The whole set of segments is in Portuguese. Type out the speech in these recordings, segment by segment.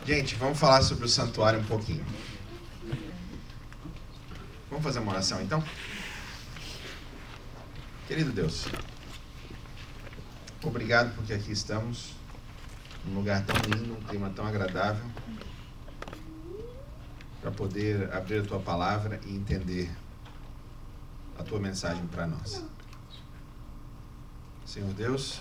Gente, vamos falar sobre o santuário um pouquinho. Vamos fazer uma oração então? Querido Deus, obrigado porque aqui estamos, num lugar tão lindo, um clima tão agradável, para poder abrir a Tua palavra e entender a Tua mensagem para nós. Senhor Deus,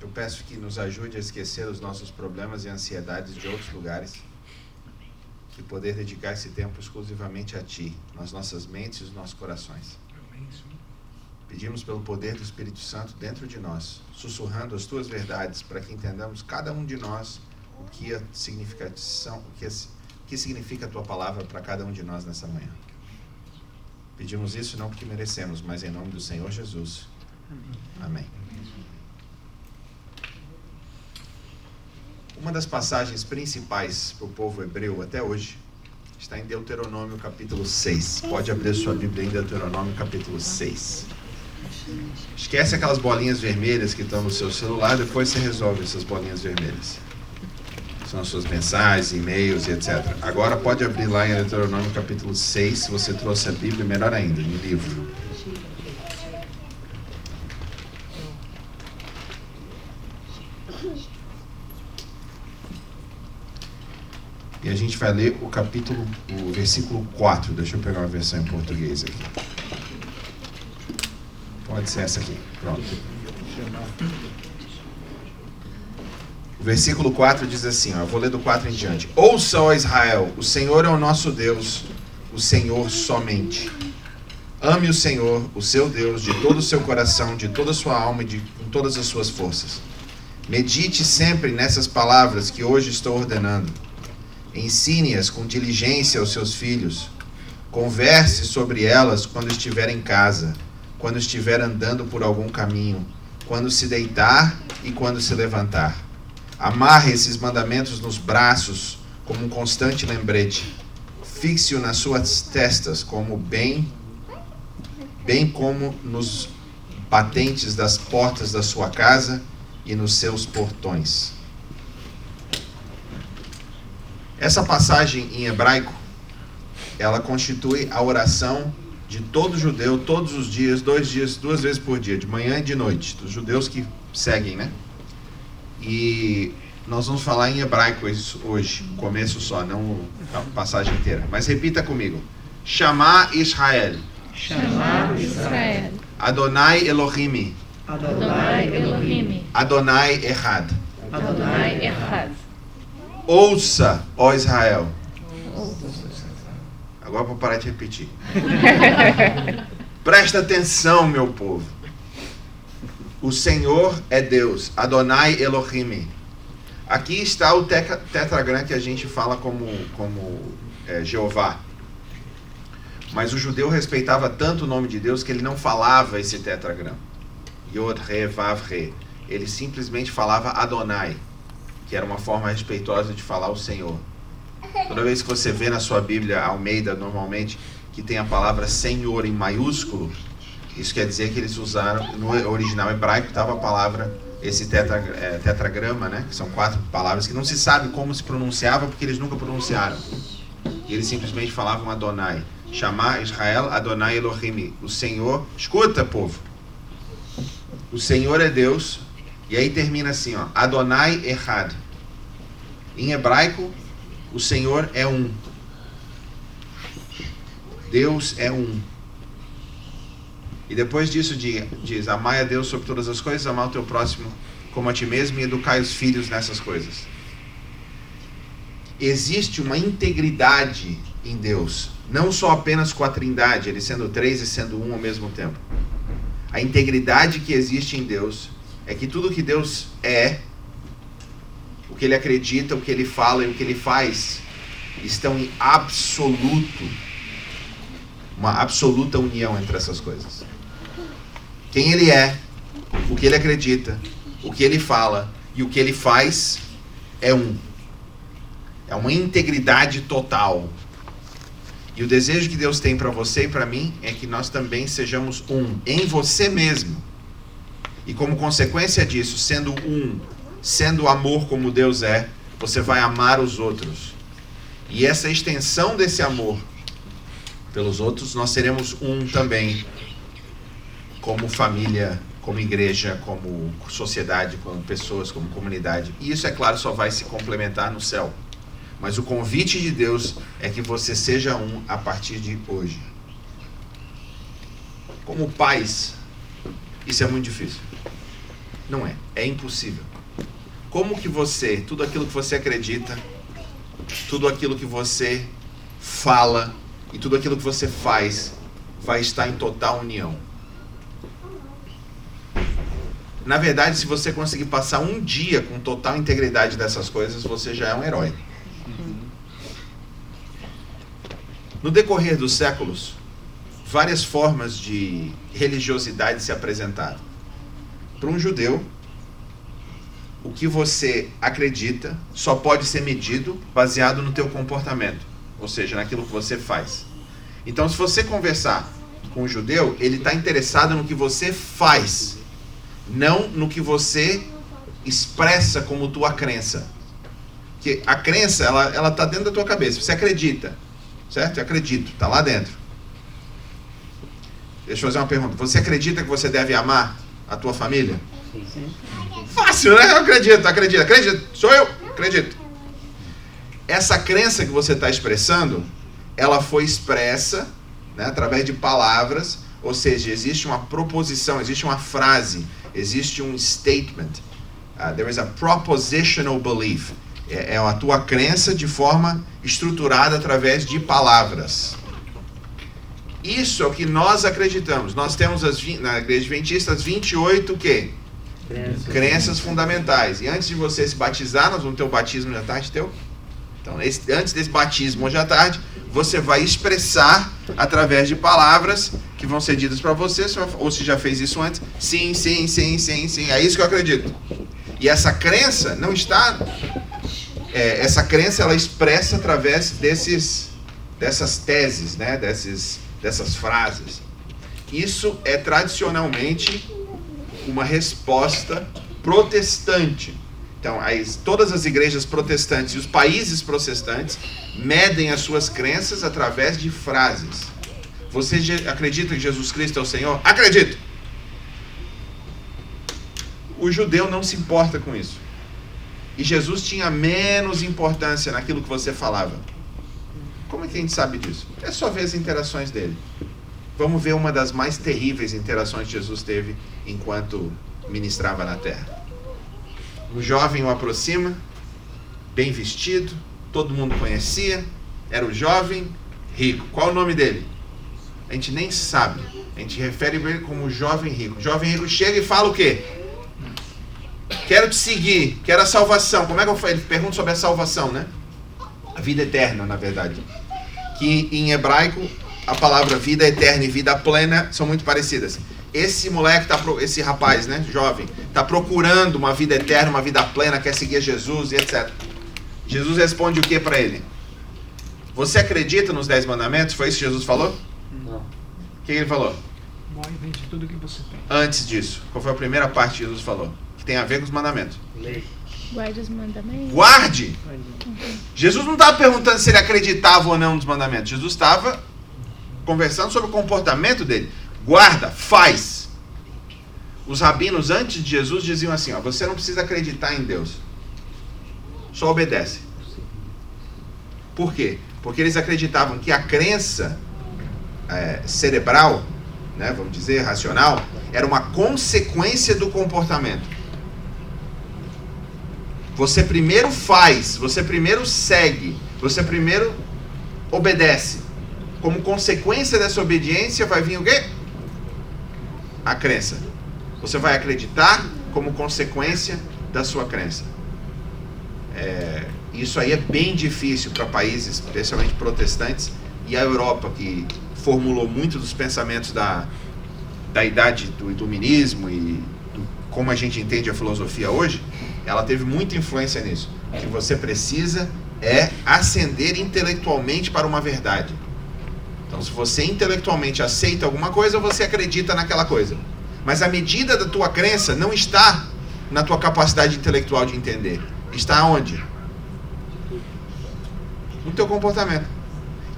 eu peço que nos ajude a esquecer os nossos problemas e ansiedades de outros lugares e poder dedicar esse tempo exclusivamente a Ti, nas nossas mentes e nos nossos corações. Pedimos pelo poder do Espírito Santo dentro de nós, sussurrando as Tuas verdades para que entendamos cada um de nós o que significa a Tua palavra para cada um de nós nessa manhã. Pedimos isso não porque merecemos, mas em nome do Senhor Jesus. Amém. Uma das passagens principais para o povo hebreu até hoje está em Deuteronômio capítulo 6. Pode abrir sua Bíblia em Deuteronômio capítulo 6. Esquece aquelas bolinhas vermelhas que estão no seu celular, depois você resolve essas bolinhas vermelhas. São as suas mensagens, e-mails e etc. Agora pode abrir lá em Deuteronômio capítulo 6, se você trouxe a Bíblia, melhor ainda, no livro. E a gente vai ler o versículo 4. Deixa eu pegar uma versão em português aqui. Pode ser essa aqui. Pronto. O versículo 4 diz assim, eu vou ler do 4 em diante. Ouça, ó Israel, o Senhor é o nosso Deus, o Senhor somente. Ame o Senhor, o seu Deus, de todo o seu coração, de toda a sua alma e com todas as suas forças. Medite sempre nessas palavras que hoje estou ordenando. Ensine-as com diligência aos seus filhos. Converse sobre elas quando estiver em casa, quando estiver andando por algum caminho, quando se deitar e quando se levantar. Amarre esses mandamentos nos braços como um constante lembrete. Fixe-o nas suas testas como bem como nos batentes das portas da sua casa e nos seus portões. Essa passagem em hebraico, ela constitui a oração de todo judeu, todos os dias, 2 vezes por dia, de manhã e de noite, dos judeus que seguem, né? E nós vamos falar em hebraico isso hoje, o começo só, não a passagem inteira. Mas repita comigo. Shama Israel. Shama Israel. Adonai Elohim. Adonai Elohim. Adonai Echad. Adonai Echad. Ouça, ó Israel. Agora vou parar de repetir. Presta atenção, meu povo. O Senhor é Deus. Adonai Elohim. Aqui está o tetragrama que a gente fala como Jeová. Mas o judeu respeitava tanto o nome de Deus que ele não falava esse tetragrama. Yod, Re, Vav, Re. Ele simplesmente falava Adonai, que era uma forma respeitosa de falar o Senhor. Toda vez que você vê na sua Bíblia Almeida, normalmente, que tem a palavra Senhor em maiúsculo, isso quer dizer que eles usaram, no original hebraico estava a palavra, esse tetragrama, né? Que são 4 palavras que não se sabe como se pronunciava, porque eles nunca pronunciaram. E eles simplesmente falavam Adonai. Shama Israel Adonai Elohim. O Senhor, escuta, povo. O Senhor é Deus. E aí termina assim, ó, Adonai Echad. Em hebraico, o Senhor é um. Deus é um. E depois disso diz, amai a Deus sobre todas as coisas, amar o teu próximo como a ti mesmo e educar os filhos nessas coisas. Existe uma integridade em Deus, não só apenas com a Trindade, ele sendo 3 e sendo 1 ao mesmo tempo. A integridade que existe em Deus é que tudo que Deus é, o que Ele acredita, o que Ele fala e o que Ele faz, estão em uma absoluta união entre essas coisas. Quem Ele é, o que Ele acredita, o que Ele fala e o que Ele faz é um. É uma integridade total. E o desejo que Deus tem para você e para mim é que nós também sejamos um em você mesmo. E como consequência disso, sendo um, sendo amor como Deus é, você vai amar os outros. E essa extensão desse amor pelos outros, nós seremos um também, como família, como igreja, como sociedade, como pessoas, como comunidade. E isso, é claro, só vai se complementar no céu. Mas o convite de Deus é que você seja um a partir de hoje. Como pais, isso é muito difícil. Não é, é impossível. Como que você, tudo aquilo que você acredita, tudo aquilo que você fala e tudo aquilo que você faz vai estar em total união? Na verdade, se você conseguir passar um dia com total integridade dessas coisas, você já é um herói. No decorrer dos séculos, várias formas de religiosidade se apresentaram. Para um judeu, o que você acredita só pode ser medido baseado no teu comportamento, ou seja, naquilo que você faz. Então, se você conversar com um judeu, ele está interessado no que você faz, não no que você expressa como tua crença. Porque a crença, ela está dentro da tua cabeça. Você acredita, certo? Eu acredito, está lá dentro. Deixa eu fazer uma pergunta. Você acredita que você deve amar a tua família? Sim. Fácil, né? Eu acredito. Sou eu, acredito. Essa crença que você está expressando, ela foi expressa, né, através de palavras, ou seja, existe uma proposição, existe uma frase, existe um statement. There is a propositional belief. É a tua crença de forma estruturada através de palavras. Isso é o que nós acreditamos. Nós temos na Igreja Adventista as 28 o quê? Crenças fundamentais. E antes de você se batizar, nós vamos ter o batismo hoje à tarde teu? Então, antes desse batismo hoje à tarde, você vai expressar através de palavras que vão ser ditas para você, ou se já fez isso antes, sim, é isso que eu acredito. E essa crença não está... essa crença, ela expressa através dessas teses, né? dessas frases. Isso é tradicionalmente uma resposta protestante. Então, todas as igrejas protestantes e os países protestantes medem as suas crenças através de frases. Você acredita que Jesus Cristo é o Senhor? Acredito! O judeu não se importa com isso. E Jesus tinha menos importância naquilo que você falava. Como é que a gente sabe disso? É só ver as interações dele. Vamos ver uma das mais terríveis interações que Jesus teve enquanto ministrava na terra. O jovem o aproxima, bem vestido, todo mundo conhecia, era o jovem rico. Qual o nome dele? A gente nem sabe. A gente refere ele como jovem rico. O jovem rico chega e fala o quê? Quero te seguir, quero a salvação. Como é que eu faço? Ele pergunta sobre a salvação, né? A vida eterna, na verdade. Que em hebraico, a palavra vida eterna e vida plena são muito parecidas. Esse moleque, esse rapaz, né, jovem, está procurando uma vida eterna, uma vida plena, quer seguir Jesus e etc. Jesus responde o que para ele? Você acredita nos 10 mandamentos? Foi isso que Jesus falou? Não. O que ele falou? Vai e vende tudo que você tem. Antes disso, qual foi a primeira parte que Jesus falou? Que tem a ver com os mandamentos. Lei. Guarde os mandamentos. Guarde! Jesus não estava perguntando se ele acreditava ou não nos mandamentos. Jesus estava conversando sobre o comportamento dele. Guarda, faz. Os rabinos antes de Jesus diziam assim, você não precisa acreditar em Deus. Só obedece. Por quê? Porque eles acreditavam que a crença cerebral, né, vamos dizer, racional, era uma consequência do comportamento. Você primeiro faz, você primeiro segue, você primeiro obedece. Como consequência dessa obediência vai vir o quê? A crença. Você vai acreditar como consequência da sua crença. Isso aí é bem difícil para países, especialmente protestantes, e a Europa, que formulou muito dos pensamentos da idade do iluminismo e como a gente entende a filosofia hoje, ela teve muita influência nisso. O que você precisa é ascender intelectualmente para uma verdade. Então, se você intelectualmente aceita alguma coisa, você acredita naquela coisa. Mas a medida da tua crença não está na tua capacidade intelectual de entender. Está onde? no teu comportamento.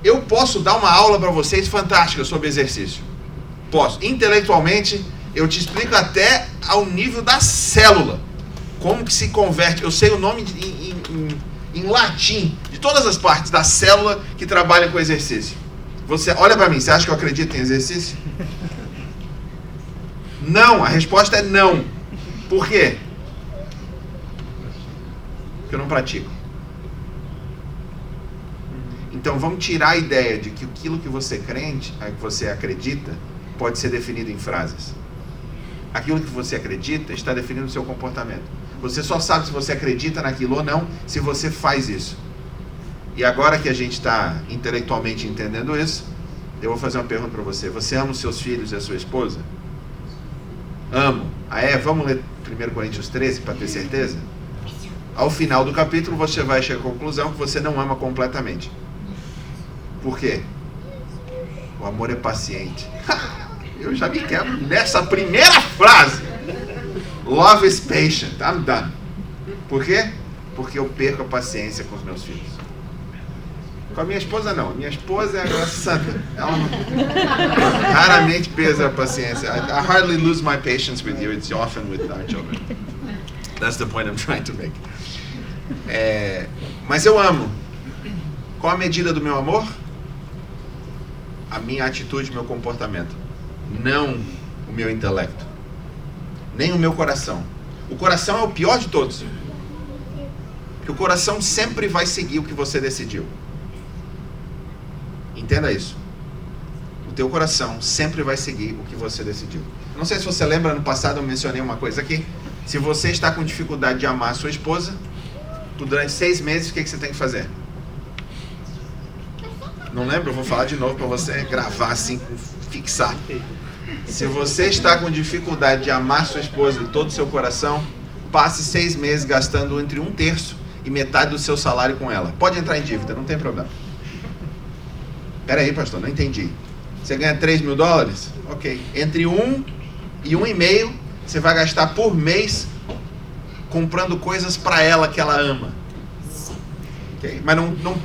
Eu posso dar uma aula para vocês fantástica sobre exercício. Posso. Intelectualmente, eu te explico até ao nível da célula. Como que se converte. Eu sei o nome em latim de todas as partes da célula que trabalha com exercício. Você olha para mim, você acha que eu acredito em exercício? Não, a resposta é não. Por quê? Porque eu não pratico. Então vamos tirar a ideia de que aquilo que você crente, que você acredita, pode ser definido em frases. Aquilo que você acredita está definindo o seu comportamento. Você só sabe se você acredita naquilo ou não se você faz isso. E agora que a gente está intelectualmente entendendo isso, eu vou fazer uma pergunta para você. Você ama os seus filhos e a sua esposa? Amo. Vamos ler 1 Coríntios 13 para ter certeza? Ao final do capítulo você vai chegar à conclusão que você não ama completamente. Por quê? O amor é paciente. Eu já me quebro nessa primeira frase. Love is patient. I'm done. Por quê? Porque eu perco a paciência com os meus filhos. Com a minha esposa não. Minha esposa é a santa. Ela não... raramente pesa a paciência. I hardly lose my patience with you. It's often with our children. That's the point I'm trying to make. Mas eu amo. Qual a medida do meu amor? A minha atitude, meu comportamento. Não o meu intelecto. Nem o meu coração. O coração é o pior de todos. Porque o coração sempre vai seguir o que você decidiu. Entenda isso. O teu coração sempre vai seguir o que você decidiu. Não sei se você lembra, no passado eu mencionei uma coisa aqui. Se você está com dificuldade de amar a sua esposa, durante 6 meses, o que você tem que fazer? Não lembro? Eu vou falar de novo para você gravar assim, fixar. Se você está com dificuldade de amar sua esposa de todo o seu coração, passe 6 meses gastando entre 1/3 e metade do seu salário com ela. Pode entrar em dívida, não tem problema. Peraí, pastor, não entendi. Você ganha $3.000? Ok. Entre 1 e 1,5 você vai gastar por mês comprando coisas para ela que ela ama. Okay? Mas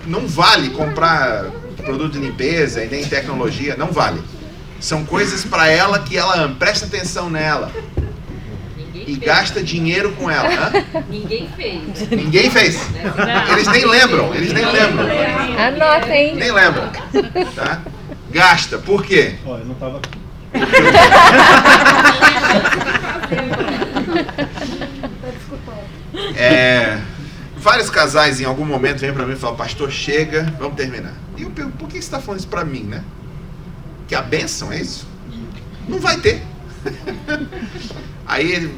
não vale comprar produto de limpeza e nem tecnologia, não vale. São coisas para ela que ela ama. Presta atenção nela. E gasta dinheiro com ela. Hã? Ninguém fez. Ninguém fez. Eles nem lembram. Anota, hein? Nem lembram. Tá? Gasta. Por quê? Eu não tava aqui. Vários casais em algum momento vêm para mim e falam: pastor, chega, vamos terminar. E eu pergunto: por que você está falando isso para mim, né? Que a bênção é isso? Não vai ter. Aí,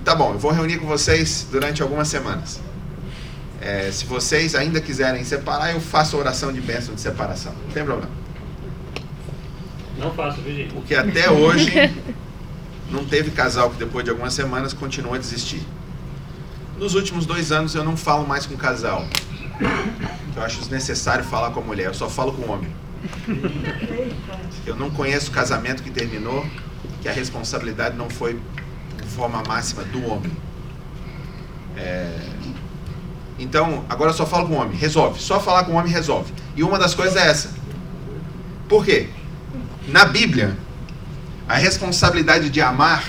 tá bom, eu vou reunir com vocês durante algumas semanas. Se vocês ainda quiserem separar, eu faço a oração de bênção de separação. Não tem problema. Não faço, Virgínia. Porque até hoje não teve casal que depois de algumas semanas continua a desistir. Nos últimos 2 anos eu não falo mais com casal. Eu acho desnecessário falar com a mulher, eu só falo com o homem. Eu não conheço casamento que terminou que a responsabilidade não foi de forma máxima do homem. Então, agora eu só falo com o homem, resolve. Só falar com o homem resolve. E uma das coisas é essa. Por quê? Na Bíblia, a responsabilidade de amar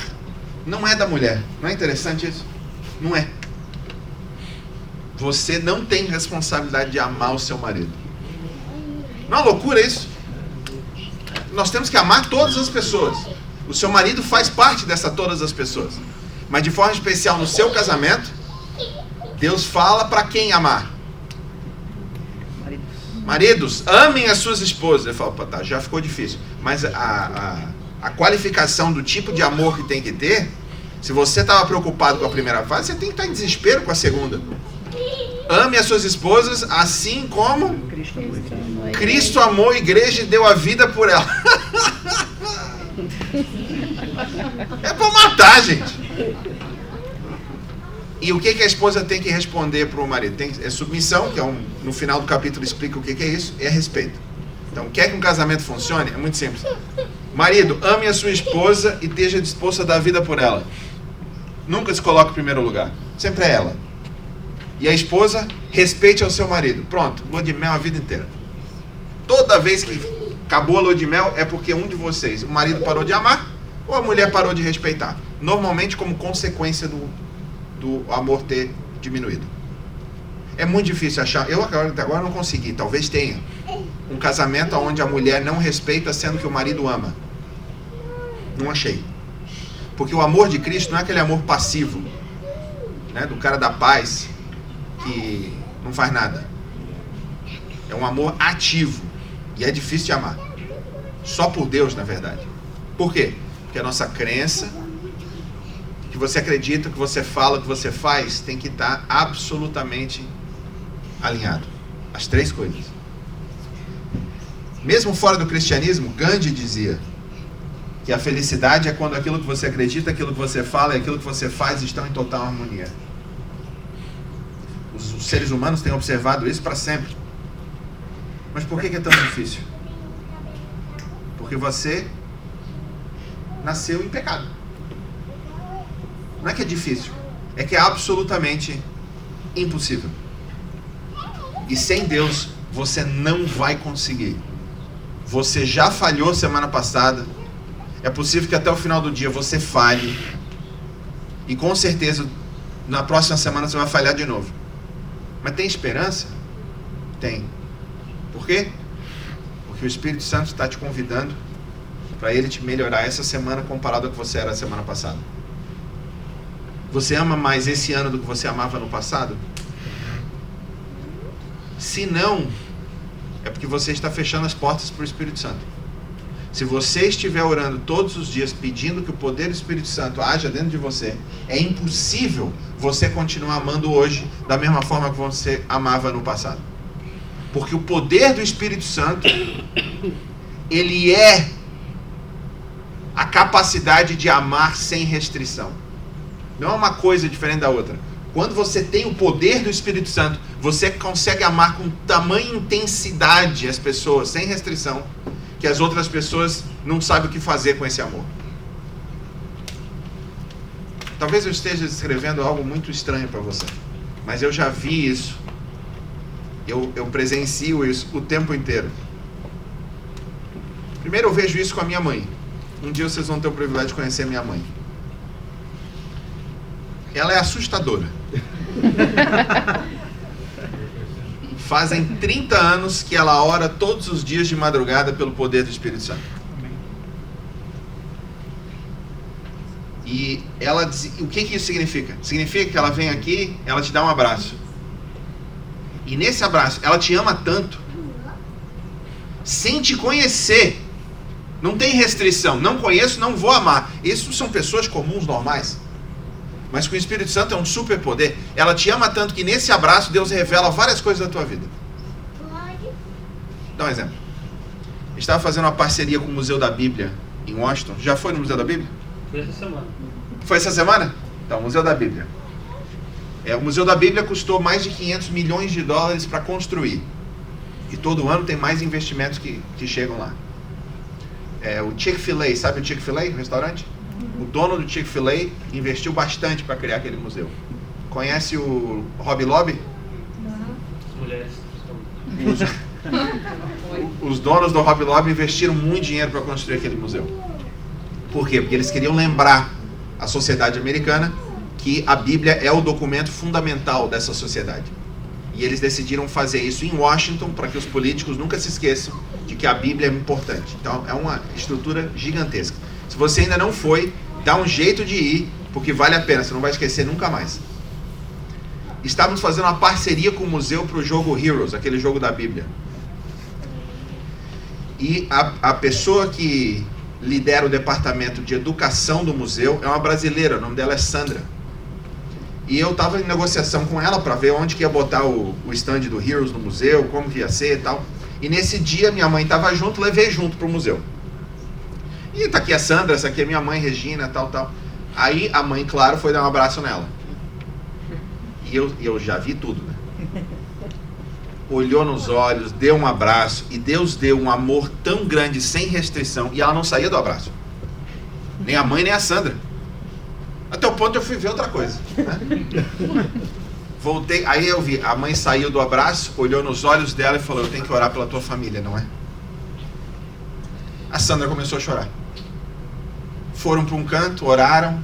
não é da mulher. Não é interessante isso? Não é. Você não tem responsabilidade de amar o seu marido. Não é uma loucura isso? Nós temos que amar todas as pessoas. O seu marido faz parte dessa todas as pessoas. Mas de forma especial no seu casamento, Deus fala para quem amar. Maridos, amem as suas esposas. Eu falo: tá, já ficou difícil. Mas a qualificação do tipo de amor que tem que ter, se você estava preocupado com a primeira fase, você tem que estar em desespero com a segunda. Ame as suas esposas assim como Cristo amou a igreja e deu a vida por ela. É para matar, gente. E o que a esposa tem que responder para o marido? É submissão, que no final do capítulo explica o que é isso, é respeito. Então, quer que um casamento funcione? É muito simples. Marido, ame a sua esposa e esteja disposto a dar a vida por ela. Nunca se coloque em primeiro lugar. Sempre é ela. E a esposa, respeite ao seu marido. Pronto, lua de mel a vida inteira. Toda vez que acabou a lua de mel, é porque um de vocês, o marido parou de amar, ou a mulher parou de respeitar. Normalmente como consequência do amor ter diminuído. É muito difícil achar, eu até agora não consegui, talvez tenha, um casamento onde a mulher não respeita sendo que o marido ama. Não achei. Porque o amor de Cristo não é aquele amor passivo, né, do cara da paz, que não faz nada. É um amor ativo. E é difícil de amar. Só por Deus, na verdade. Por quê? Porque a nossa crença, que você acredita, que você fala, que você faz, tem que estar absolutamente alinhado. As três coisas. Mesmo fora do cristianismo, Gandhi dizia que a felicidade é quando aquilo que você acredita, aquilo que você fala e aquilo que você faz estão em total harmonia. Os seres humanos têm observado isso para sempre. Mas por que é tão difícil? Porque você nasceu em pecado. Não é que é difícil, é que é absolutamente impossível. E sem Deus, você não vai conseguir. Você já falhou semana passada. É possível que até o final do dia você falhe. E com certeza, na próxima semana você vai falhar de novo. Mas tem esperança? Tem. Por quê? Porque o Espírito Santo está te convidando para ele te melhorar essa semana comparado ao que você era a semana passada. Você ama mais esse ano do que você amava no passado? Se não, é porque você está fechando as portas para o Espírito Santo. Se você estiver orando todos os dias pedindo que o poder do Espírito Santo haja dentro de você, é impossível você continuar amando hoje da mesma forma que você amava no passado. Porque o poder do Espírito Santo, ele é a capacidade de amar sem restrição. Não é uma coisa diferente da outra. Quando você tem o poder do Espírito Santo, você consegue amar com tamanha intensidade as pessoas, sem restrição, que as outras pessoas não sabem o que fazer com esse amor. Talvez eu esteja descrevendo algo muito estranho para você, mas eu já vi isso. Eu presencio isso o tempo inteiro. Primeiro eu vejo isso com a minha mãe. Um dia vocês vão ter o privilégio de conhecer minha mãe. Ela é assustadora. Fazem 30 anos que ela ora todos os dias de madrugada pelo poder do Espírito Santo. E ela diz, o que isso significa? Significa que ela vem aqui, ela te dá um abraço. E nesse abraço, ela te ama tanto, sem te conhecer. Não tem restrição. Não conheço, não vou amar. Isso são pessoas comuns, normais. Mas com o Espírito Santo é um superpoder. Ela te ama tanto que nesse abraço Deus revela várias coisas da tua vida. Dá um exemplo. Estava fazendo uma parceria com o Museu da Bíblia em Washington. Já foi no Museu da Bíblia? Foi essa semana. Foi essa semana? Então, Museu da Bíblia. O Museu da Bíblia custou mais de 500 milhões de dólares para construir. E todo ano tem mais investimentos que chegam lá. O Chick-fil-A, sabe o Chick-fil-A, o restaurante? O dono do Chick-fil-A investiu bastante para criar aquele museu. Conhece o Hobby Lobby? As mulheres estão... Os donos do Hobby Lobby investiram muito dinheiro para construir aquele museu. Por quê? Porque eles queriam lembrar a sociedade americana que a Bíblia é o documento fundamental dessa sociedade. E eles decidiram fazer isso em Washington para que os políticos nunca se esqueçam de que a Bíblia é importante. Então é uma estrutura gigantesca. Se você ainda não foi, dá um jeito de ir, porque vale a pena, você não vai esquecer nunca mais. Estávamos fazendo uma parceria com o museu para o jogo Heroes, aquele jogo da Bíblia. E a pessoa que lidera o departamento de educação do museu é uma brasileira, o nome dela é Sandra. E eu estava em negociação com ela para ver onde que ia botar o stand do Heroes no museu, como que ia ser e tal. E nesse dia minha mãe estava junto, levei junto para o museu. E tá aqui a Sandra, essa aqui é minha mãe, Regina, tal. Aí a mãe, claro, foi dar um abraço nela. E eu já vi tudo, né? Olhou nos olhos, deu um abraço, e Deus deu um amor tão grande, sem restrição, e ela não saía do abraço. Nem a mãe, nem a Sandra. Até o ponto eu fui ver outra coisa, né? Voltei, aí eu vi, a mãe saiu do abraço, olhou nos olhos dela e falou: eu tenho que orar pela tua família, não é? A Sandra começou a chorar. Foram para um canto, oraram.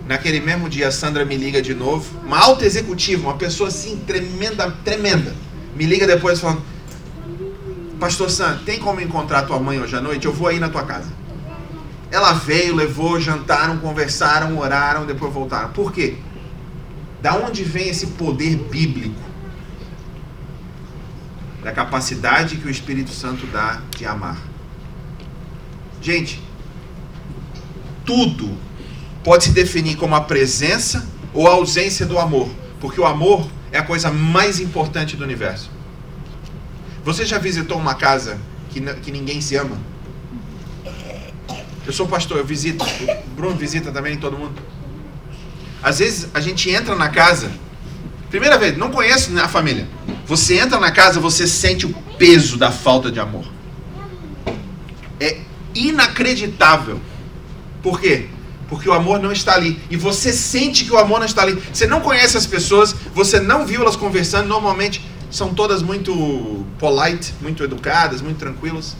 Naquele mesmo dia a Sandra me liga de novo, uma alta executiva, uma pessoa assim tremenda, me liga depois falando: pastor Sam, tem como encontrar tua mãe hoje à noite? Eu vou aí na tua casa. Ela veio, levou, jantaram, conversaram, oraram, depois voltaram. Por quê? Da onde vem esse poder bíblico? Da capacidade que o Espírito Santo dá de amar. Gente, tudo pode se definir como a presença ou a ausência do amor, porque o amor é a coisa mais importante do universo. Você já visitou uma casa que ninguém se ama? Eu sou pastor, eu visito. O Bruno visita também, todo mundo. Às vezes a gente entra na casa, primeira vez, não conheço a família. Você entra na casa, você sente o peso da falta de amor. É inacreditável. Por quê? Porque o amor não está ali. E você sente que o amor não está ali. Você não conhece as pessoas, você não viu elas conversando. Normalmente são todas muito polite, muito educadas, muito tranquilas.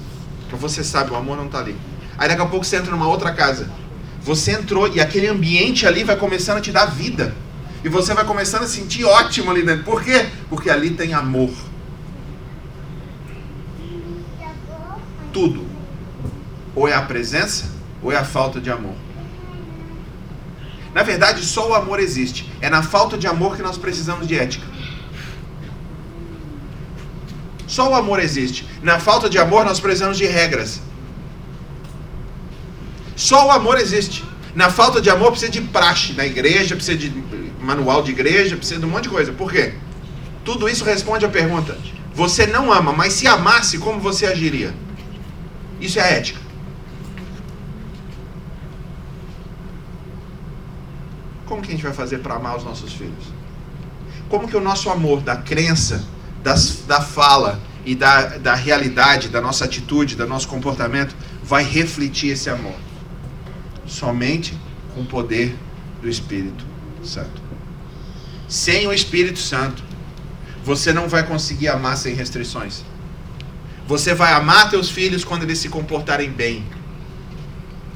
Mas você sabe, o amor não está ali. Aí daqui a pouco você entra numa outra casa. Você entrou e aquele ambiente ali vai começando a te dar vida. E você vai começando a sentir ótimo ali dentro. Por quê? Porque ali tem amor. Tudo. Ou é a presença, ou é a falta de amor. Na verdade, só o amor existe. É na falta de amor que nós precisamos de ética. Só o amor existe. Na falta de amor, nós precisamos de regras. Só o amor existe. Na falta de amor, precisa de praxe na igreja, precisa de manual de igreja, precisa de um monte de coisa. Por quê? Tudo isso responde à pergunta: você não ama, mas se amasse, como você agiria? Isso é ética. Como que a gente vai fazer para amar os nossos filhos? Como que o nosso amor da crença, da fala e da realidade, da nossa atitude, do nosso comportamento, vai refletir esse amor? Somente com o poder do Espírito Santo. Sem o Espírito Santo, você não vai conseguir amar sem restrições. Você vai amar teus filhos quando eles se comportarem bem.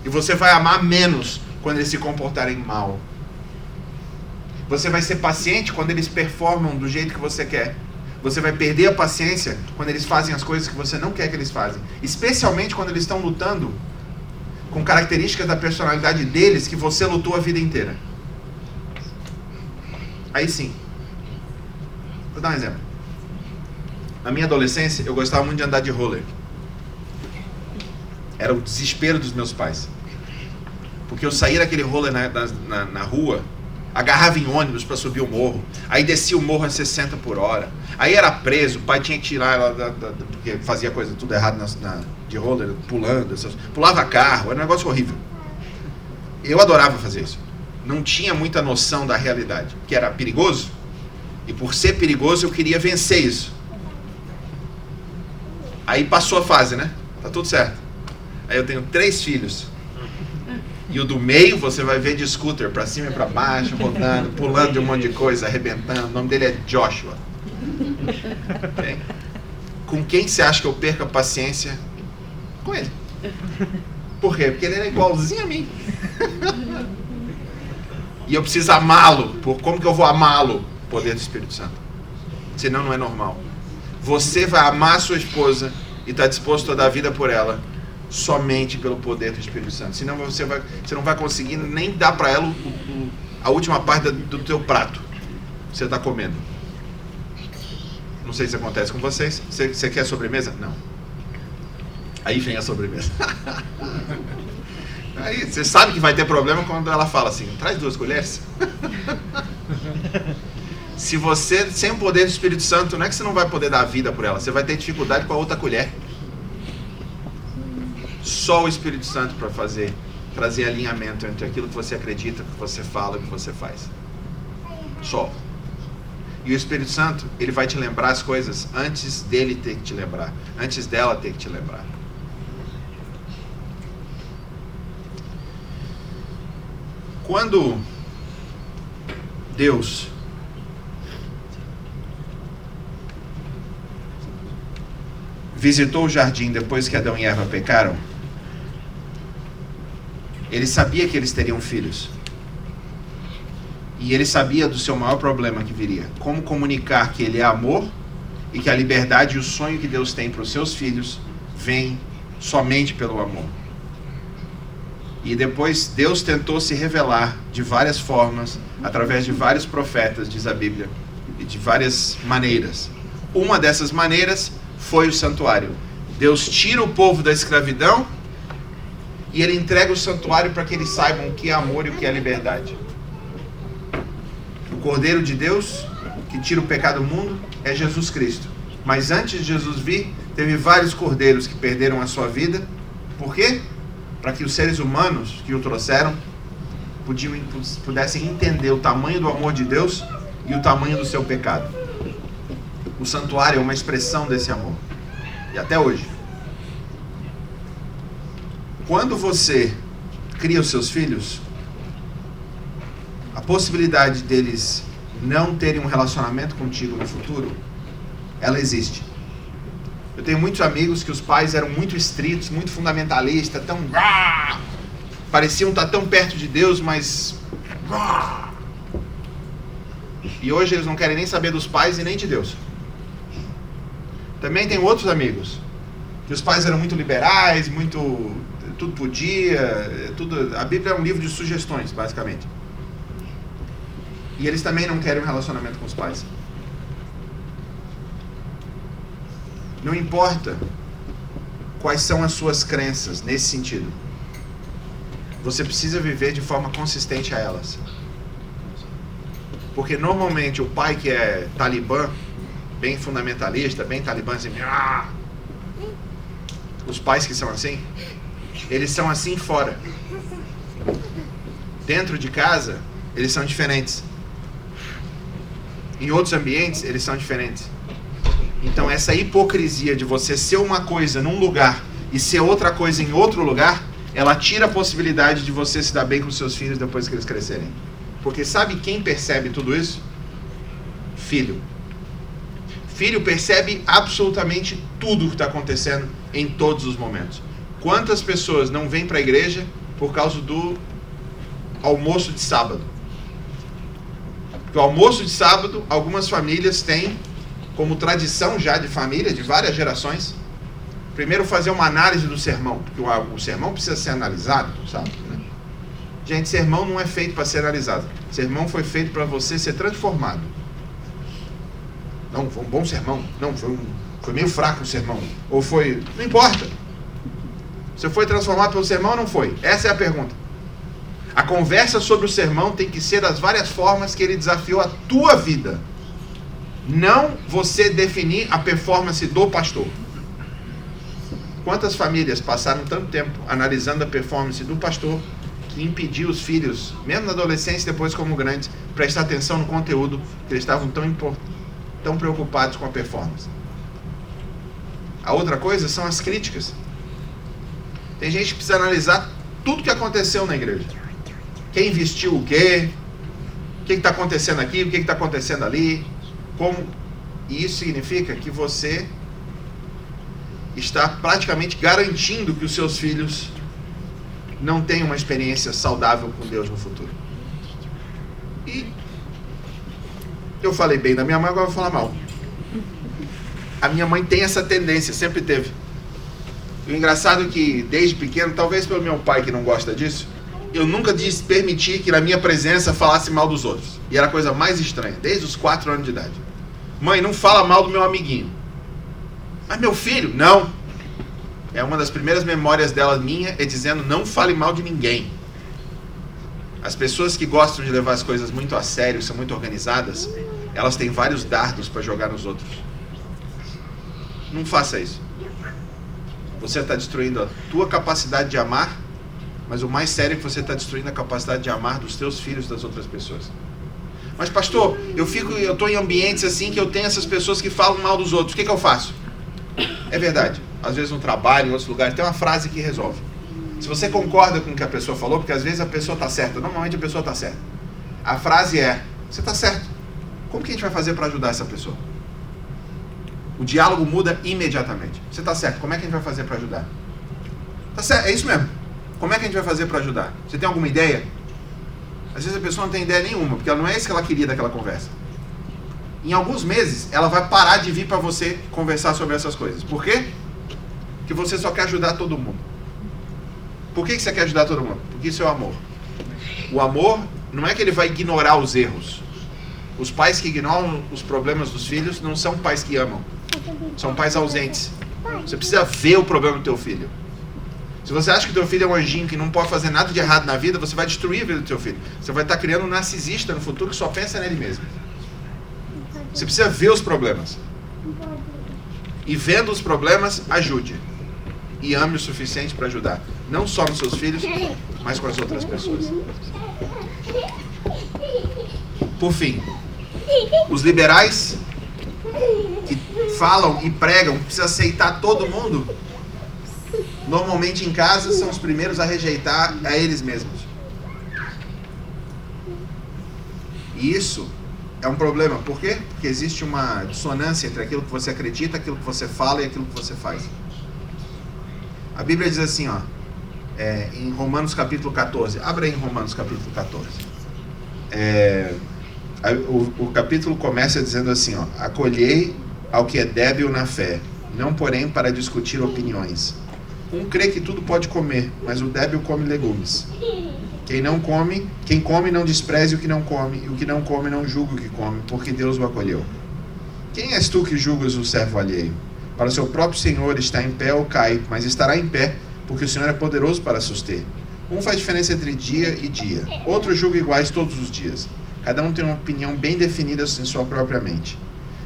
E você vai amar menos quando eles se comportarem mal. Você vai ser paciente quando eles performam do jeito que você quer. Você vai perder a paciência quando eles fazem as coisas que você não quer que eles façam. Especialmente quando eles estão lutando com características da personalidade deles que você lutou a vida inteira. Aí sim. Vou dar um exemplo. Na minha adolescência, eu gostava muito de andar de roller. Era o desespero dos meus pais. Porque eu saía daquele roller na rua, agarrava em ônibus para subir o morro, aí descia o morro a 60 por hora, aí era preso, o pai tinha que tirar ela porque fazia coisa tudo errado de roller, pulava carro, era um negócio horrível. Eu adorava fazer isso. Não tinha muita noção da realidade, que era perigoso, e por ser perigoso eu queria vencer isso. Aí passou a fase, né? Tá tudo certo. Aí eu tenho 3 filhos. E o do meio você vai ver de scooter, pra cima e pra baixo, rodando, pulando de um monte de coisa, arrebentando. O nome dele é Joshua. Okay? Com quem você acha que eu perco a paciência? Com ele. Por quê? Porque ele era igualzinho a mim. E eu preciso amá-lo. Como que eu vou amá-lo? Poder do Espírito Santo. Senão não é normal. Você vai amar a sua esposa e está disposto a dar vida por ela somente pelo poder do Espírito Santo. Senão você não vai conseguir nem dar para ela a última parte do teu prato que você está comendo. Não sei se acontece com vocês. Você quer sobremesa? Não. Aí vem a sobremesa. Aí você sabe que vai ter problema quando ela fala assim: traz 2 colheres. Se você, sem o poder do Espírito Santo, não é que você não vai poder dar vida por ela, você vai ter dificuldade com a outra colher. Só o Espírito Santo para trazer alinhamento entre aquilo que você acredita, que você fala e que você faz. Só. E o Espírito Santo, ele vai te lembrar as coisas antes dele ter que te lembrar, antes dela ter que te lembrar. Quando Deus visitou o jardim depois que Adão e Eva pecaram, ele sabia que eles teriam filhos. E ele sabia do seu maior problema que viria. Como comunicar que ele é amor e que a liberdade e o sonho que Deus tem para os seus filhos vem somente pelo amor. E depois Deus tentou se revelar de várias formas, através de vários profetas, diz a Bíblia, e de várias maneiras. Uma dessas maneiras foi o santuário. Deus tira o povo da escravidão e ele entrega o santuário para que eles saibam o que é amor e o que é liberdade. O Cordeiro de Deus, que tira o pecado do mundo, é Jesus Cristo. Mas antes de Jesus vir, teve vários cordeiros que perderam a sua vida. Por quê? Para que os seres humanos que o trouxeram pudessem entender o tamanho do amor de Deus e o tamanho do seu pecado. O santuário é uma expressão desse amor. E até hoje. Quando você cria os seus filhos, a possibilidade deles não terem um relacionamento contigo no futuro, ela existe. Eu tenho muitos amigos que os pais eram muito estritos, muito fundamentalistas, pareciam estar tão perto de Deus, mas... E hoje eles não querem nem saber dos pais e nem de Deus. Também tem outros amigos que os pais eram muito liberais, muito... tudo podia, tudo... A Bíblia é um livro de sugestões, basicamente. E eles também não querem um relacionamento com os pais. Não importa quais são as suas crenças nesse sentido. Você precisa viver de forma consistente a elas. Porque normalmente o pai que é talibã, bem fundamentalista, bem talibã, assim, os pais que são assim, eles são assim fora. Dentro de casa, eles são diferentes. Em outros ambientes, eles são diferentes. Então, essa hipocrisia de você ser uma coisa num lugar e ser outra coisa em outro lugar, ela tira a possibilidade de você se dar bem com seus filhos depois que eles crescerem. Porque sabe quem percebe tudo isso? Filho. Filho percebe absolutamente tudo o que está acontecendo em todos os momentos. Quantas pessoas não vêm para a igreja por causa do almoço de sábado? Porque o almoço de sábado, algumas famílias têm como tradição já de família, de várias gerações, primeiro fazer uma análise do sermão, porque o sermão precisa ser analisado, sabe? Gente, sermão não é feito para ser analisado. Sermão foi feito para você ser transformado. Não, foi um bom sermão. Não, foi meio fraco o sermão. Ou foi... Não importa. Você foi transformado pelo sermão ou não foi? Essa é a pergunta. A conversa sobre o sermão tem que ser das várias formas que ele desafiou a tua vida. Não você definir a performance do pastor. Quantas famílias passaram tanto tempo analisando a performance do pastor que impediu os filhos, mesmo na adolescência e depois como grandes, prestar atenção no conteúdo, que eles estavam tão preocupados com a performance. A outra coisa são as críticas. Tem gente que precisa analisar tudo que aconteceu na igreja. Quem vestiu o quê? O que está acontecendo aqui? O que está acontecendo ali? Como? E isso significa que você está praticamente garantindo que os seus filhos não tenham uma experiência saudável com Deus no futuro. E eu falei bem da minha mãe, agora eu vou falar mal. A minha mãe tem essa tendência, sempre teve. E o engraçado é que, desde pequeno, talvez pelo meu pai que não gosta disso, eu nunca permiti que na minha presença falasse mal dos outros. E era a coisa mais estranha, desde os 4 anos de idade. Mãe, não fala mal do meu amiguinho. Mas meu filho? Não. É uma das primeiras memórias dela minha, é dizendo, não fale mal de ninguém. As pessoas que gostam de levar as coisas muito a sério, são muito organizadas, elas têm vários dardos para jogar nos outros. Não faça isso. Você está destruindo a tua capacidade de amar, mas o mais sério é que você está destruindo a capacidade de amar dos teus filhos, das outras pessoas. Mas pastor, eu estou em ambientes assim que eu tenho essas pessoas que falam mal dos outros. O que eu faço? É verdade. Às vezes no trabalho, em outros lugares, tem uma frase que resolve. Se você concorda com o que a pessoa falou, porque às vezes a pessoa está certa, normalmente a pessoa está certa. A frase é, você está certo. Como que a gente vai fazer para ajudar essa pessoa? O diálogo muda imediatamente. Você está certo, como é que a gente vai fazer para ajudar? Tá certo, é isso mesmo. Como é que a gente vai fazer para ajudar? Você tem alguma ideia? Às vezes a pessoa não tem ideia nenhuma, porque ela não é isso que ela queria daquela conversa. Em alguns meses, ela vai parar de vir para você conversar sobre essas coisas. Por quê? Porque você só quer ajudar todo mundo. Por que você quer ajudar todo mundo? Porque isso é o amor. O amor não é que ele vai ignorar os erros. Os pais que ignoram os problemas dos filhos não são pais que amam. São pais ausentes. Você precisa ver o problema do teu filho. Se você acha que o teu filho é um anjinho que não pode fazer nada de errado na vida, você vai destruir a vida do teu filho. Você vai estar criando um narcisista no futuro que só pensa nele mesmo. Você precisa ver os problemas. E vendo os problemas, ajude. E ame o suficiente para ajudar. Não só nos seus filhos, mas com as outras pessoas. Por fim, os liberais que falam e pregam que precisa aceitar todo mundo, normalmente em casa são os primeiros a rejeitar a eles mesmos. E isso é um problema. Por quê? Porque existe uma dissonância entre aquilo que você acredita, aquilo que você fala e aquilo que você faz. A Bíblia diz assim, ó, em Romanos capítulo 14. Abra aí em Romanos capítulo 14. O capítulo começa dizendo assim, ó: acolhei ao que é débil na fé, não porém para discutir opiniões. Um crê que tudo pode comer, mas o débil come legumes. Quem come não despreze o que não come, e o que não come não julga o que come, porque Deus o acolheu. Quem és tu que julgas o servo alheio? Para o seu próprio Senhor está em pé ou cai, mas estará em pé, porque o Senhor é poderoso para suster. Um faz diferença entre dia e dia, outro julga iguais todos os dias. Cada um tem uma opinião bem definida em sua própria mente.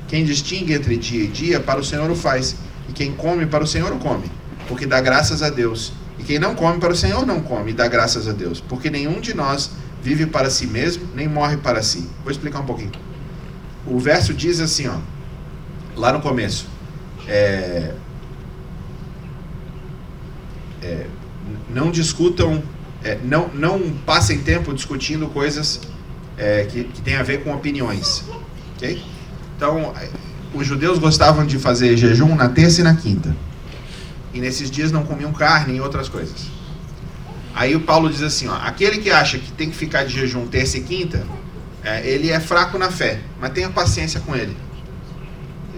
Quem distingue entre dia e dia, para o Senhor o faz, e quem come, para o Senhor o come, porque dá graças a Deus. E quem não come, para o Senhor não come, e dá graças a Deus, porque nenhum de nós vive para si mesmo, nem morre para si. Vou explicar um pouquinho. O verso diz assim, ó, lá no começo, não discutam, não passem tempo discutindo coisas que tem a ver com opiniões, ok? Então, os judeus gostavam de fazer jejum na terça e na quinta, e nesses dias não comiam carne e outras coisas. Aí o Paulo diz assim, ó, aquele que acha que tem que ficar de jejum terça e quinta, ele é fraco na fé, mas tenha paciência com ele.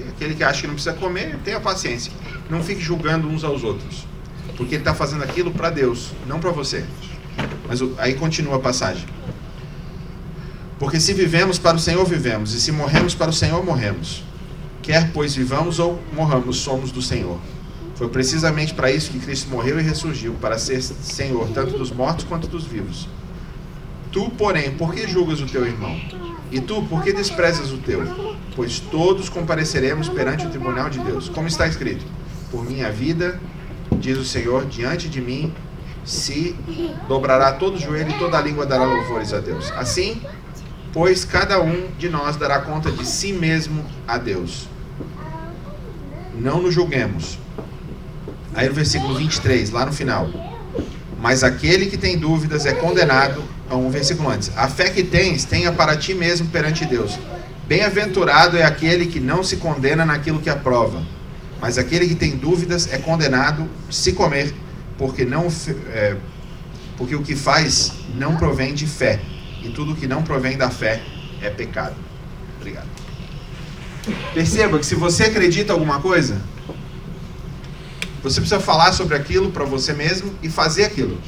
Aquele que acha que não precisa comer, tenha paciência. Não fique julgando uns aos outros, porque ele está fazendo aquilo para Deus, não para você. Mas aí continua a passagem. Porque se vivemos, para o Senhor vivemos, e se morremos, para o Senhor morremos. Quer pois vivamos ou morramos, somos do Senhor. Foi precisamente para isso que Cristo morreu e ressurgiu, para ser Senhor tanto dos mortos quanto dos vivos. Tu, porém, por que julgas o teu irmão? E tu, por que desprezas o teu? Pois todos compareceremos perante o tribunal de Deus. Como está escrito: por minha vida, diz o Senhor, diante de mim se dobrará todo o joelho e toda a língua dará louvores a Deus. Assim, pois cada um de nós dará conta de si mesmo a Deus. Não nos julguemos. Aí no versículo 23, lá no final: mas aquele que tem dúvidas é condenado. Um versículo antes: a fé que tens, tenha para ti mesmo perante Deus. Bem-aventurado é aquele que não se condena naquilo que aprova. Mas aquele que tem dúvidas é condenado se comer, porque o que faz não provém de fé, e tudo que não provém da fé é pecado. Obrigado. Perceba que se você acredita em alguma coisa, você precisa falar sobre aquilo para você mesmo e fazer aquilo.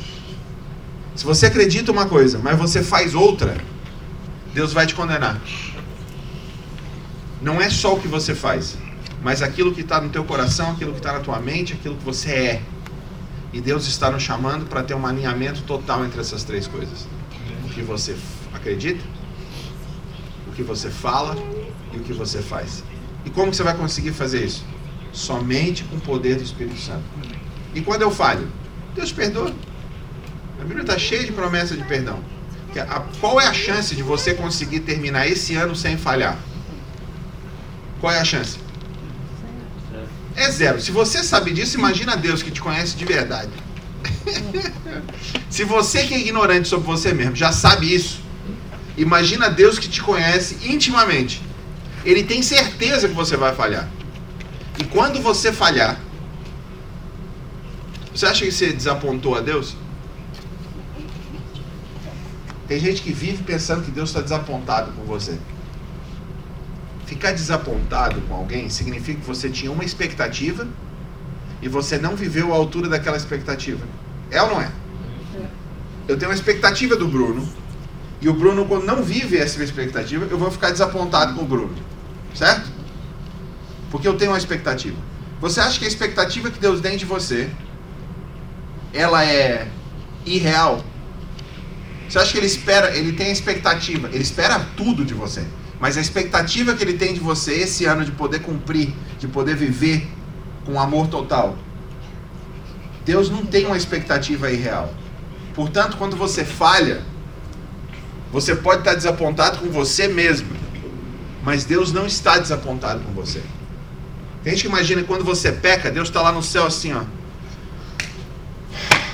Se você acredita uma coisa, mas você faz outra, Deus vai te condenar. Não é só o que você faz, mas aquilo que está no teu coração, aquilo que está na tua mente, aquilo que você é. E Deus está nos chamando para ter um alinhamento total entre essas três coisas. O que você acredita, o que você fala e o que você faz. E como que você vai conseguir fazer isso? Somente com o poder do Espírito Santo. E quando eu falho, Deus perdoa. A Bíblia está cheia de promessas de perdão. Qual é a chance de você conseguir terminar esse ano sem falhar? Qual é a chance? É zero. Se você sabe disso, imagina Deus que te conhece de verdade. Se você que é ignorante sobre você mesmo já sabe isso, imagina Deus que te conhece intimamente. Ele tem certeza que você vai falhar. E quando você falhar, você acha que você desapontou a Deus? Tem gente que vive pensando que Deus está desapontado com você. Ficar desapontado com alguém significa que você tinha uma expectativa e você não viveu a altura daquela expectativa. É ou não é? Eu tenho uma expectativa do Bruno, e o Bruno, quando não vive essa expectativa, eu vou ficar desapontado com o Bruno. Certo? Porque eu tenho uma expectativa. Você acha que a expectativa que Deus tem de você, ela é irreal? Você acha que ele tem a expectativa, ele espera tudo de você, mas a expectativa que ele tem de você esse ano de poder cumprir, de poder viver com amor total, Deus não tem uma expectativa irreal. Portanto, quando você falha, você pode estar desapontado com você mesmo, mas Deus não está desapontado com você. Tem gente que imagina que quando você peca, Deus está lá no céu assim, ó.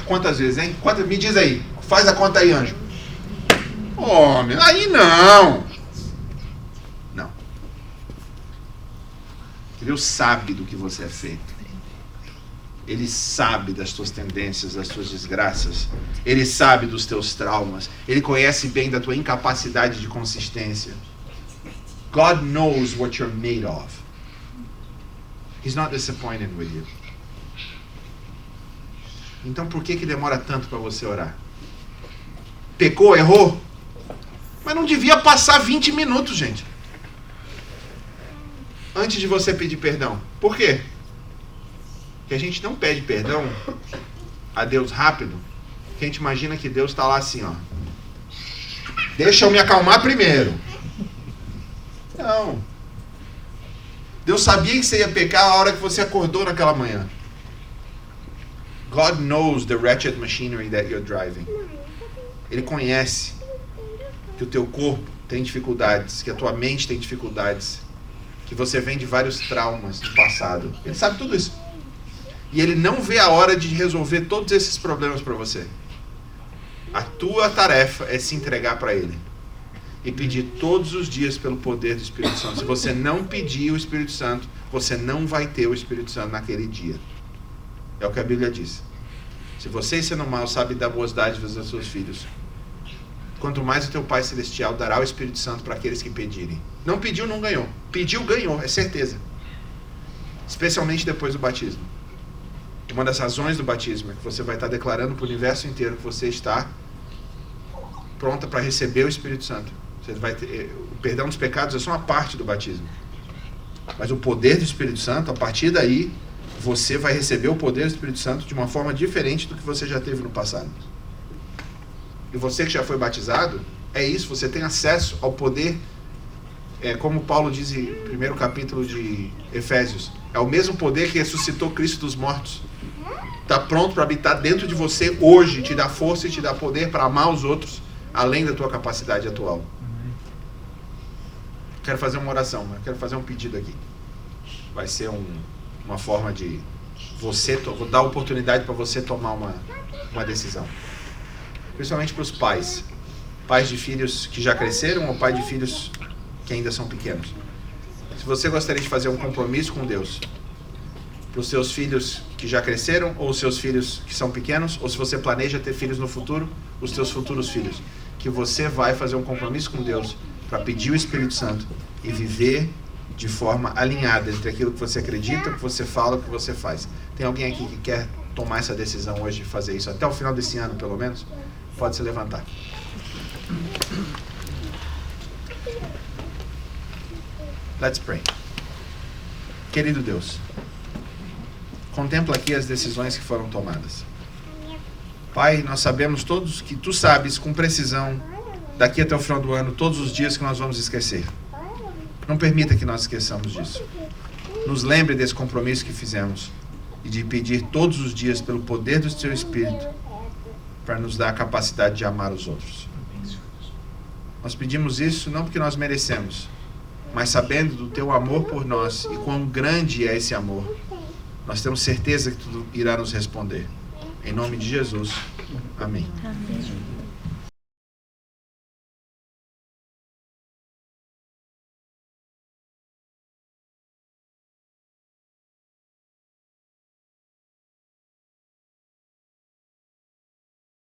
Quantas vezes, hein? Me diz aí, faz a conta aí, anjo. Homem, aí não. Não. Deus sabe do que você é feito. Ele sabe das tuas tendências, das tuas desgraças. Ele sabe dos teus traumas. Ele conhece bem da tua incapacidade de consistência. God knows what you're made of. He's not disappointed with you. Então por que demora tanto para você orar? Pecou, errou? Mas não devia passar 20 minutos, gente. Antes de você pedir perdão. Por quê? Porque a gente não pede perdão a Deus rápido, que a gente imagina que Deus está lá assim, ó. Deixa eu me acalmar primeiro. Não. Deus sabia que você ia pecar a hora que você acordou naquela manhã. God knows the wretched machinery that you're driving. Ele conhece que o teu corpo tem dificuldades, que a tua mente tem dificuldades, que você vem de vários traumas do passado. Ele sabe tudo isso. E ele não vê a hora de resolver todos esses problemas para você. A tua tarefa é se entregar para ele e pedir todos os dias pelo poder do Espírito Santo. Se você não pedir o Espírito Santo, você não vai ter o Espírito Santo naquele dia. É o que a Bíblia diz. Se você, sendo mal, sabe dar boas dádivas aos seus filhos, quanto mais o teu Pai Celestial dará o Espírito Santo para aqueles que pedirem. Não pediu, não ganhou. Pediu, ganhou, é certeza. Especialmente depois do batismo. Uma das razões do batismo é que você vai estar declarando para o universo inteiro que você está pronta para receber o Espírito Santo. Você vai ter, o perdão dos pecados é só uma parte do batismo. Mas o poder do Espírito Santo, a partir daí, você vai receber o poder do Espírito Santo de uma forma diferente do que você já teve no passado. E você que já foi batizado, é isso, você tem acesso ao poder, como Paulo diz em 1º capítulo de Efésios, é o mesmo poder que ressuscitou Cristo dos mortos. Está pronto para habitar dentro de você hoje, te dá força e te dá poder para amar os outros, além da tua capacidade atual. Quero fazer uma oração, mas quero fazer um pedido aqui. Vai ser uma forma de você, vou dar a oportunidade para você tomar uma decisão. Principalmente para os pais. Pais de filhos que já cresceram ou pais de filhos que ainda são pequenos. Se você gostaria de fazer um compromisso com Deus, para os seus filhos que já cresceram ou os seus filhos que são pequenos, ou se você planeja ter filhos no futuro, os seus futuros filhos, que você vai fazer um compromisso com Deus para pedir o Espírito Santo e viver de forma alinhada entre aquilo que você acredita, o que você fala, o que você faz. Tem alguém aqui que quer tomar essa decisão hoje de fazer isso até o final desse ano, pelo menos? Pode se levantar. Let's pray. Querido Deus, contempla aqui as decisões que foram tomadas. Pai, nós sabemos todos que Tu sabes com precisão, daqui até o final do ano, todos os dias que nós vamos esquecer. Não permita que nós esqueçamos disso. Nos lembre desse compromisso que fizemos e de pedir todos os dias pelo poder do Teu Espírito para nos dar a capacidade de amar os outros. Nós pedimos isso não porque nós merecemos, mas sabendo do Teu amor por nós e quão grande é esse amor, nós temos certeza que Tu irá nos responder. Em nome de Jesus. Amém. Amém.